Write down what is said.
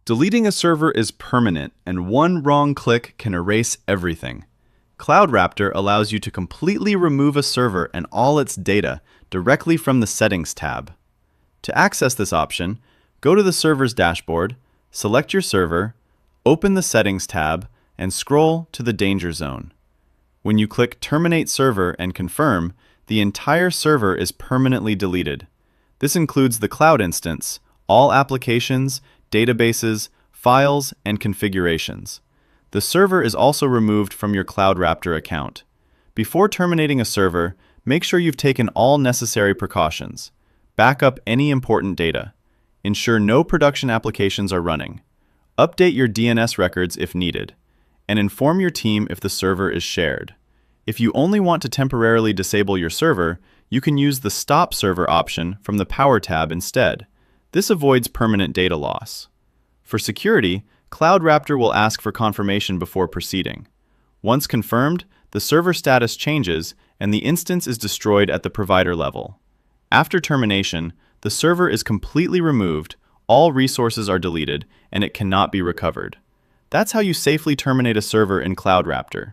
Deleting a server is permanent, and one wrong click can erase everything. CloudRaptor allows you to completely remove a server and all its data directly from the Settings tab. To access this option, go to the server's dashboard, select your server, open the Settings tab, and scroll to the Danger Zone. When you click Terminate Server and confirm, the entire server is permanently deleted. This includes the cloud instance, all applications, databases, files, and configurations. The server is also removed from your CloudRaptor account. Before terminating a server, make sure you've taken all necessary precautions. Back up any important data. Ensure no production applications are running. Update your DNS records if needed. And inform your team if the server is shared. If you only want to temporarily disable your server, you can use the Stop Server option from the Power tab instead. This avoids permanent data loss. For security, CloudRaptor will ask for confirmation before proceeding. Once confirmed, the server status changes and the instance is destroyed at the provider level. After termination, the server is completely removed, all resources are deleted, and it cannot be recovered. That's how you safely terminate a server in CloudRaptor.